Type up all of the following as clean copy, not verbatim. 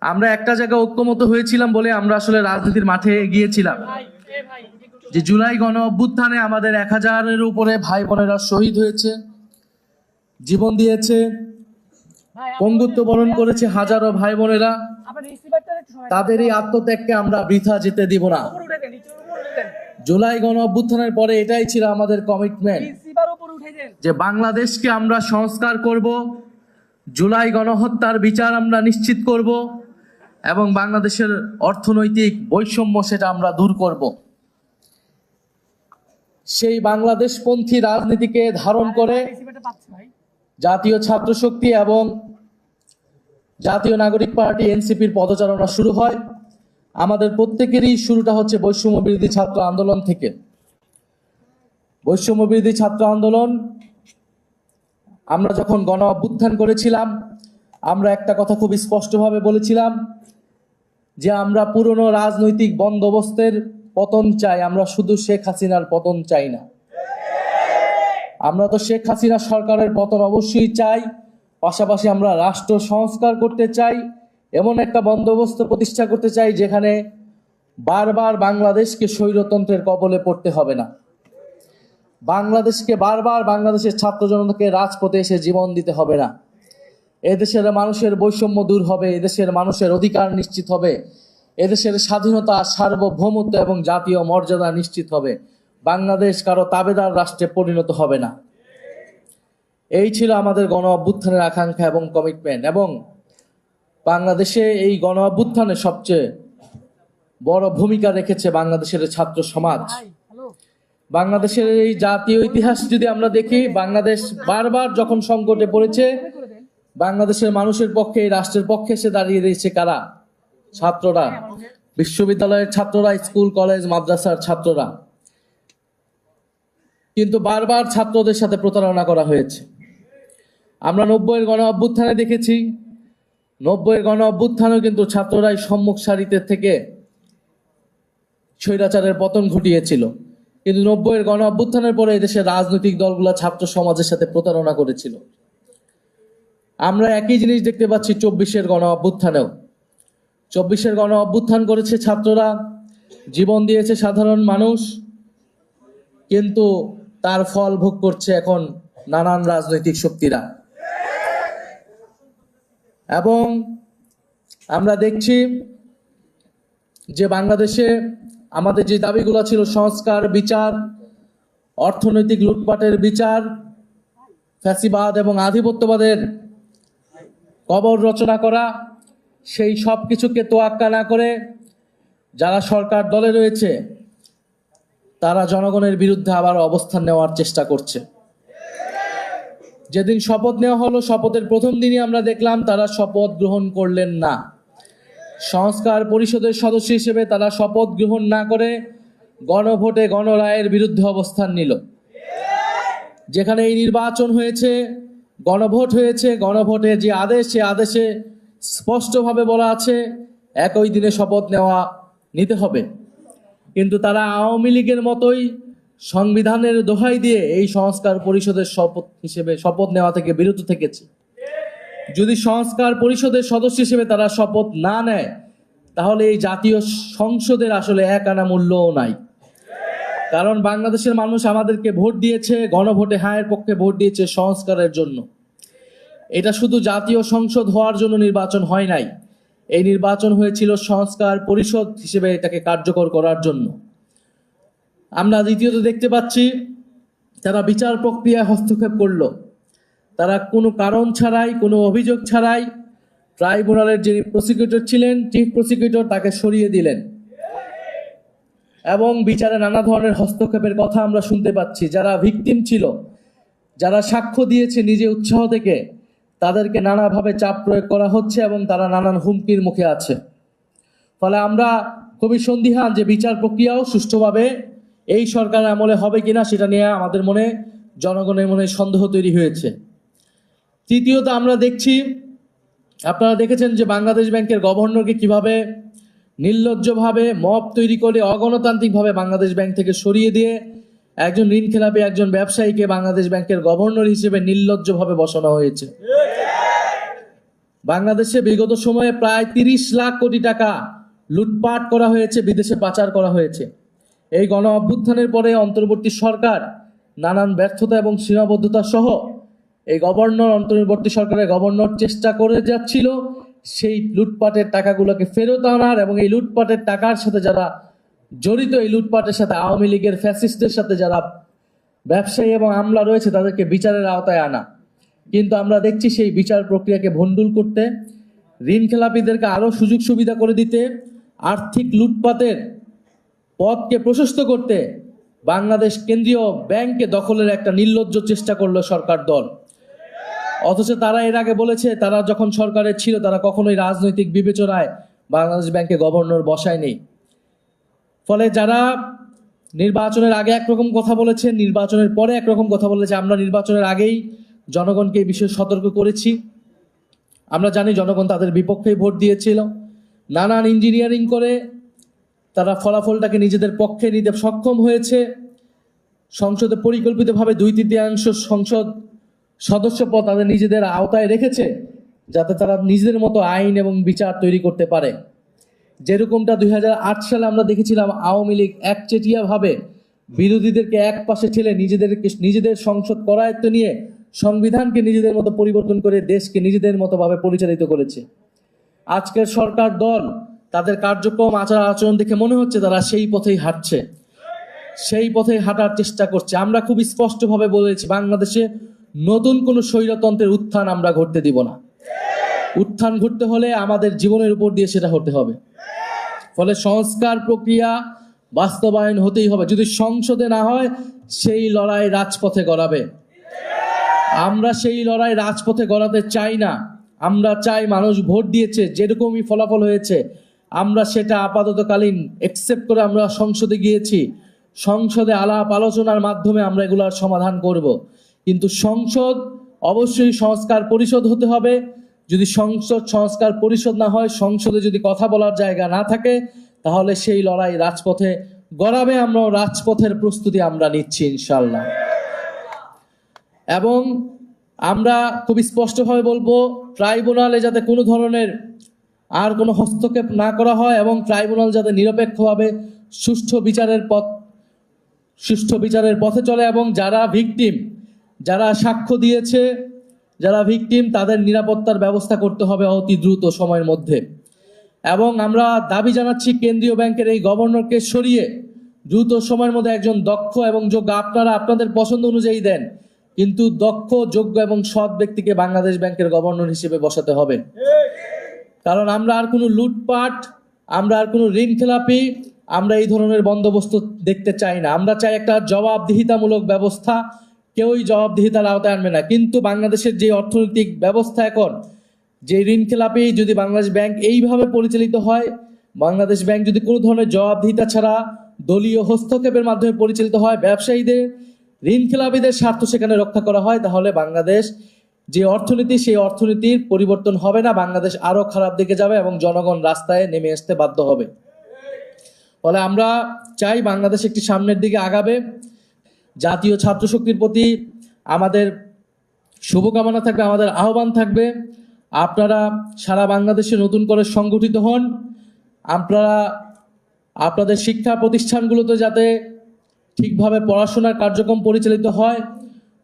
আমরা একটা জায়গায় ঐক্যমত হয়েছিলাম বলে আমরা আসলে রাজনীতির মাঠে গিয়েছিলাম যে জুলাই গণ অভ্যুত্থানে আমাদের 1000-এর উপরে ভাই বোনেরা শহীদ হয়েছে, জীবন দিয়েছে, পঙ্গুত্ব বরণ করেছে হাজারো ভাই বোনেরা। তাদের এই আত্মত্যাগকে আমরা বৃথা যেতে দিব না। জুলাই গণ অভ্যুত্থানের পরে এটাই ছিল আমাদের কমিটমেন্ট যে বাংলাদেশকে আমরা সংস্কার করব, জুলাই গণহত্যার বিচার আমরা নিশ্চিত করব এবং বাংলাদেশের অর্থনৈতিক বৈষম্য সেটা আমরা দূর করব। সেই বাংলাদেশপন্থী রাজনীতিকে ধারণ করে জাতীয় ছাত্র শক্তি এবং জাতীয় নাগরিক পার্টি এনসিপির পদচারণা শুরু হয়। আমাদের প্রত্যেকেরই শুরুটা হচ্ছে বৈষম্য বিরোধী ছাত্র আন্দোলন থেকে। বৈষম্য বিরোধী ছাত্র আন্দোলন আমরা যখন গণ অভ্যুত্থান করেছিলাম, আমরা একটা কথা খুব স্পষ্টভাবে বলেছিলাম যে আমরা পুরনো রাজনৈতিক বন্দোবস্তের পতন চাই, আমরা শুধু শেখ হাসিনার পতন চাই না। আমরা তো শেখ হাসিনা সরকারের পতন অবশ্যই চাই, পাশাপাশি আমরা রাষ্ট্র সংস্কার করতে চাই, এমন একটা বন্দোবস্ত প্রতিষ্ঠা করতে চাই যেখানে বারবার বাংলাদেশকে স্বৈরতন্ত্রের কবলে পড়তে হবে না। বাংলাদেশকে বারবার বাংলাদেশের ছাত্র জনতাকে রাজপথে এসে জীবন দিতে হবে না। এদেশের মানুষের বৈষম্য দূর হবে, এদেশের মানুষের অধিকার নিশ্চিত হবে, এদেশের স্বাধীনতা, সার্বভৌমত্ব এবং জাতীয় মর্যাদা নিশ্চিত হবে। বাংলাদেশ কারো তাবেদার রাষ্ট্রে পরিণত হবে না। এই ছিল আমাদের গণ অভ্যুত্থানের আকাঙ্ক্ষা এবং কমিটমেন্ট। এবং বাংলাদেশে এই গণ অভ্যুত্থানে সবচেয়ে বড় ভূমিকা রেখেছে বাংলাদেশের ছাত্র সমাজ। বাংলাদেশের এই জাতীয় ইতিহাস যদি আমরা দেখি, বাংলাদেশ বারবার যখন সংকটে পড়েছে, বাংলাদেশের মানুষের পক্ষে, এই রাষ্ট্রের পক্ষে এসে দাঁড়িয়ে দিয়েছে কারা? ছাত্ররা, বিশ্ববিদ্যালয়ের ছাত্ররা, স্কুল কলেজ মাদ্রাসার ছাত্ররা। কিন্তু বারবার ছাত্রদের সাথে প্রতারণা করা হয়েছে। আমরা 90-এর গণ অভ্যুত্থানে দেখেছি, 90-এর গণ অভ্যুত্থানেও কিন্তু ছাত্ররাই সম্মুখ সারিতে থেকে স্বৈরাচারের পতন ঘটিয়েছিল। কিন্তু 90-এর গণ অভ্যুত্থানের পরে এদেশের রাজনৈতিক দলগুলো ছাত্র সমাজের সাথে প্রতারণা করেছিল। আমরা একই জিনিস দেখতে পাচ্ছি 24-এর গণ অভ্যুত্থানেও। 24-এর গণ অভ্যুত্থান করেছে ছাত্ররা, জীবন দিয়েছে সাধারণ মানুষ, কিন্তু তার ফল ভোগ করছে এখন নানান রাজনৈতিক শক্তিরা। এবং আমরা দেখছি যে বাংলাদেশে আমাদের যে দাবিগুলো ছিল, সংস্কার, বিচার, অর্থনৈতিক লুটপাটের বিচার, ফ্যাসিবাদ এবং আধিপত্যবাদের কবর রচনা করা, সেই সব কিছুকে তোয়াক্কা না করে যারা সরকার দলে রয়েছে তারা জনগণের বিরুদ্ধে আবার অবস্থান নেওয়ার চেষ্টা করছে। যেদিন শপথ নেওয়া হলো, শপথের প্রথম দিনই আমরা দেখলাম তারা শপথ গ্রহণ করলেন না। সংস্কার পরিষদের সদস্য হিসেবে তারা শপথ গ্রহণ না করে গণভোটে গণরায়ের বিরুদ্ধে অবস্থান নিল। যেখানে এই নির্বাচন হয়েছে, গণভোট হয়েছে, গণভোটে যে আদেশ, সে আদেশে স্পষ্টভাবে বলা আছে একই দিনে শপথ নিতে হবে। কিন্তু তারা আওয়ামী লীগের মতোই সংবিধানের দোহাই দিয়ে এই সংস্কার পরিষদের শপথ নেওয়া থেকে বিরত থেকেছে। যদি সংস্কার পরিষদের সদস্য হিসেবে তারা শপথ না নেয়, তাহলে এই জাতীয় সংসদের আসলে এক আনা মূল্যও নাই। কারণ বাংলাদেশের মানুষ আমাদেরকে ভোট দিয়েছে, গণভোটে হায়ের পক্ষে ভোট দিয়েছে সংস্কারের জন্য। এটা শুধু জাতীয় সংসদ হওয়ার জন্য নির্বাচন হয় নাই, এই নির্বাচন হয়েছিল সংস্কার পরিষদ হিসেবে এটাকে কার্যকর করার জন্য। আমরা দ্বিতীয়ত দেখতে পাচ্ছি তারা বিচার প্রক্রিয়ায় হস্তক্ষেপ করলো। তারা কোনো কারণ ছাড়াই, কোনো অভিযোগ ছাড়াই ট্রাইব্যুনালের যিনি প্রসিকিউটর ছিলেন, চিফ প্রসিকিউটর, তাকে সরিয়ে দিলেন। এবং বিচারে নানা ধরনের হস্তক্ষেপের কথা আমরা শুনতে পাচ্ছি। যারা ভিকটিম ছিল, যারা সাক্ষ্য দিয়েছে নিজে উৎসাহ থেকে, তাদেরকে নানাভাবে চাপ প্রয়োগ করা হচ্ছে এবং তারা নানান হুমকির মুখে আছে। ফলে আমরা খুবই সন্দিহান যে বিচার প্রক্রিয়াও সুষ্ঠুভাবে এই সরকারের আমলে হবে কিনা, সেটা নিয়ে আমাদের মনে, জনগণের মনে সন্দেহ তৈরি হয়েছে। তৃতীয়ত আমরা দেখছি, আপনারা দেখেছেন যে বাংলাদেশ ব্যাংকের গভর্নরকে কিভাবে নির্লজ্জভাবে মব তৈরি করে অগণতান্ত্রিকভাবে বাংলাদেশ ব্যাংক থেকে সরিয়ে দিয়ে একজন ঋণখেলাপি একজন ব্যবসায়ীকে বাংলাদেশ ব্যাংকের গভর্নর হিসেবে নির্লজ্জভাবে বসানো হয়েছে। বাংলাদেশে বিগত সময়ে প্রায় 30 লাখ কোটি টাকা লুটপাট করা হয়েছে, বিদেশে পাচার করা হয়েছে। এই গণ অভ্যুত্থানের পরে অন্তর্বর্তী সরকার নানান ব্যর্থতা এবং সীমাবদ্ধতা সহ এই অন্তর্বর্তী সরকারের গভর্নর চেষ্টা করে যাচ্ছিল সেই লুটপাটের টাকাগুলোকে ফেরত আনার, এবং এই লুটপাটের টাকার সাথে যারা জড়িত, এই লুটপাটের সাথে আওয়ামী লীগের ফ্যাসিস্টদের সাথে যারা ব্যবসায়ী এবং আমলা রয়েছে তাদেরকে বিচারের আওতায় আনা। কিন্তু আমরা দেখছি সেই বিচার প্রক্রিয়াকে ভণ্ডুল করতে, ঋণ খেলাপিদেরকে আরও সুযোগ সুবিধা করে দিতে, আর্থিক লুটপাটের পথকে প্রশস্ত করতে বাংলাদেশ কেন্দ্রীয় ব্যাংকে দখলের একটা নির্লজ্জ চেষ্টা করলো সরকার দল। অথচ তারা এর আগে বলেছে তারা যখন সরকারে ছিল তারা কখনোই রাজনৈতিক বিবেচনায় বাংলাদেশ ব্যাংকে গভর্নর বসায়নি। ফলে যারা নির্বাচনের আগে একরকম কথা বলেছে, নির্বাচনের পরে একরকম কথা বলেছে, আমরা নির্বাচনের আগেই জনগণকে এই বিষয়ে সতর্ক করেছি। আমরা জানি জনগণ তাদের বিপক্ষেই ভোট দিয়েছিল। নানান ইঞ্জিনিয়ারিং করে তারা ফলাফলটাকে নিজেদের পক্ষে নিতে সক্ষম হয়েছে। সংসদে পরিকল্পিতভাবে 2/3 সংসদ সদস্য পদ তাদের নিজেদের আওতায় রেখেছে, যাতে তারা নিজেদের মতো আইন এবং বিচার তৈরি করতে পারে। যেরকমটা 2008 সালে আমরা দেখেছিলাম আওয়ামী লীগ একচেটিয়াভাবে বিরোধীদেরকে এক পাশে ঠেলে নিজেদের সংসদ করায়ত্ত নিয়ে সংবিধানকে নিজেদের মতো পরিবর্তন করে দেশকে নিজেদের মতোভাবে পরিচালিত করেছে। আজকের সরকার দল তাদের কার্যক্রম, আচার আচরণ দেখে মনে হচ্ছে তারা সেই পথেই হাঁটছে, সেই পথেই হাঁটার চেষ্টা করছে। আমরা খুব স্পষ্টভাবে বলেছি বাংলাদেশে নতুন কোনো স্বৈরতন্ত্রের উত্থান আমরা ঘটতে দিব না। উত্থান ঘটতে হলে আমাদের জীবনের উপর দিয়ে সেটা হতে হবে। ফলে সংস্কার প্রক্রিয়া বাস্তবায়ন হতেই হবে। যদি সংসদে না হয় সেই লড়াই রাজপথে গড়াবে। আমরা সেই লড়াই রাজপথে গড়াতে চাই না। আমরা চাই মানুষ ভোট দিয়েছে, যেরকমই ফলাফল হয়েছে আমরা সেটা আপাততকালীন একসেপ্ট করে আমরা সংসদে গিয়েছি। সংসদে আলাপ আলোচনার মাধ্যমে আমরা এগুলার সমাধান করব। কিন্তু সংসদ অবশ্যই সংস্কার পরিষদ হতে হবে। যদি সংসদ সংস্কার পরিষদ না হয়, সংসদে যদি কথা বলার জায়গা না থাকে, তাহলে সেই লড়াই রাজপথে গড়াবে। আমরা রাজপথের প্রস্তুতি আমরা নিচ্ছি ইনশাল্লাহ। এবং আমরা খুব স্পষ্টভাবে বলবো ট্রাইব্যুনালে যাতে কোনো ধরনের আর কোনো হস্তক্ষেপ না করা হয়, এবং ট্রাইব্যুনাল যাতে নিরপেক্ষভাবে সুষ্ঠু বিচারের পথে চলে, এবং যারা ভিকটিম, যারা সাক্ষ্য দিয়েছে, যারা ভিকটিম, তাদের নিরাপত্তার ব্যবস্থা করতে হবে অতি দ্রুত সময়ের মধ্যে। এবং আমরা দাবি জানাচ্ছি কেন্দ্রীয় ব্যাংকের এই গভর্নরকে সরিয়ে দ্রুত সময়ের মধ্যে একজন দক্ষ এবং যোগ্য, আপনারা আপনাদের পছন্দ অনুযায়ী দেন, কিন্তু দক্ষ, যোগ্য এবং সৎ ব্যক্তিকে বাংলাদেশ ব্যাংকের গভর্নর হিসেবে বসাতে হবে। কারণ আমরা আর কোনো লুটপাট, আমরা আর কোনো ঋণ খেলাপি, আমরা এই ধরনের বন্দোবস্ত দেখতে চাই না। আমরা চাই একটা জবাবদিহিতামূলক ব্যবস্থা। কেউই জবাবদিহিতার আওতায় আনবে না। কিন্তু বাংলাদেশের যে অর্থনৈতিক ব্যবস্থা এখন, যে ঋণ খেলাপি, যদি বাংলাদেশ ব্যাংক এইভাবে পরিচালিত হয়, বাংলাদেশ ব্যাংক যদি কোনো ধরনের জবাবদিহিতা ছাড়া দলীয় হস্তক্ষেপের মাধ্যমে পরিচালিত হয়, ব্যবসায়ীদের, ঋণ খেলাপিদের স্বার্থ সেখানে রক্ষা করা হয়, তাহলে বাংলাদেশ যে অর্থনীতি, সেই অর্থনীতির পরিবর্তন হবে না। বাংলাদেশ আরো খারাপ দিকে যাবে এবং জনগণ রাস্তায় নেমে আসতে বাধ্য হবে। ফলে আমরা চাই বাংলাদেশ একটি সামনের দিকে আগাবে। জাতীয় ছাত্র শক্তির প্রতি আমাদের শুভকামনা থাকবে, আমাদের আহ্বান থাকবে, আপনারা সারা বাংলাদেশে নতুন করে সংগঠিত হন। আপনারা আপনাদের শিক্ষা প্রতিষ্ঠানগুলোতে যাতে ঠিকভাবে পড়াশোনার কার্যক্রম পরিচালিত হয়,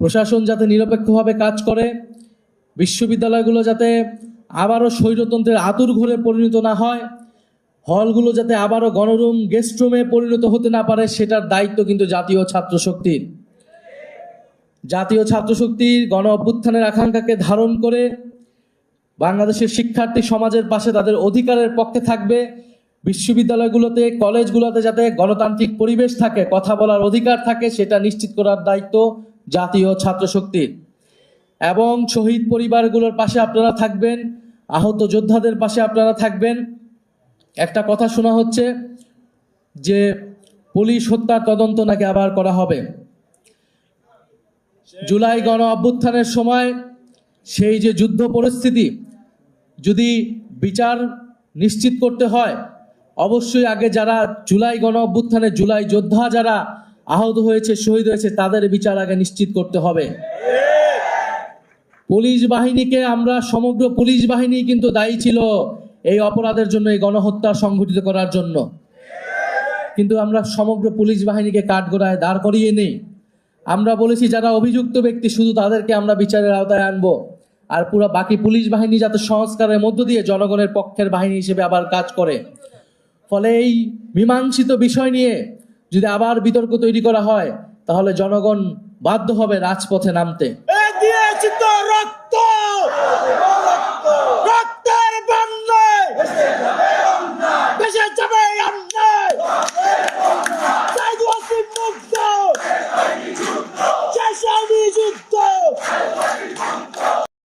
প্রশাসন যাতে নিরপেক্ষভাবে কাজ করে, বিশ্ববিদ্যালয়গুলো যাতে আবারও স্বৈরতন্ত্রের আঁতুড়ঘরে পরিণত না হয়, হলগুলো যাতে আবারও গণরুম, গেস্ট রুমে পরিণত হতে না পারে, সেটার দায়িত্ব কিন্তু জাতীয় ছাত্র শক্তির। জাতীয় ছাত্র শক্তির গণ অভ্যুত্থানের আকাঙ্ক্ষাকে ধারণ করে বাংলাদেশের শিক্ষার্থী সমাজের পাশে তাদের অধিকারের পক্ষে থাকবে। বিশ্ববিদ্যালয়গুলোতে, কলেজগুলোতে যাতে গণতান্ত্রিক পরিবেশ থাকে, কথা বলার অধিকার থাকে, সেটা নিশ্চিত করার দায়িত্ব জাতীয় ছাত্র শক্তির। এবং শহীদ পরিবারগুলোর পাশে আপনারা থাকবেন, আহত যোদ্ধাদের পাশে আপনারা থাকবেন। একটা কথা শোনা হচ্ছে যে পুলিশ হত্যার তদন্ত নাকি আবার করা হবে। জুলাই গণ অভ্যুত্থানের সময় সেই যে যুদ্ধ পরিস্থিতি, যদি বিচার নিশ্চিত করতে হয়, অবশ্যই আগে যারা জুলাই গণ অভ্যুত্থানে জুলাই যোদ্ধা যারা আহত হয়েছে, শহীদ হয়েছে, তাদের বিচার আগে নিশ্চিত করতে হবে। পুলিশ বাহিনীকে আমরা সমগ্র পুলিশ বাহিনী কিন্তু দায়ী ছিল এই অপরাধের জন্য, এই গণহত্যা সংঘটিত করার জন্য। কিন্তু আমরা সমগ্র পুলিশ বাহিনীকে কাঠগড়ায় দাঁড় করিয়ে নেই। আমরা বলেছি যারা অভিযুক্ত ব্যক্তি শুধু তাদেরকে আমরা বিচারের আওতায় আনবো, আর পুরো বাকি পুলিশ বাহিনী যাতে সংস্কারের মধ্য দিয়ে জনগণের পক্ষের বাহিনী হিসেবে আবার কাজ করে। ফলে এই মীমাংসিত বিষয় নিয়ে যদি আবার বিতর্ক তৈরি করা হয় তাহলে জনগণ বাধ্য হবে রাজপথে নামতে।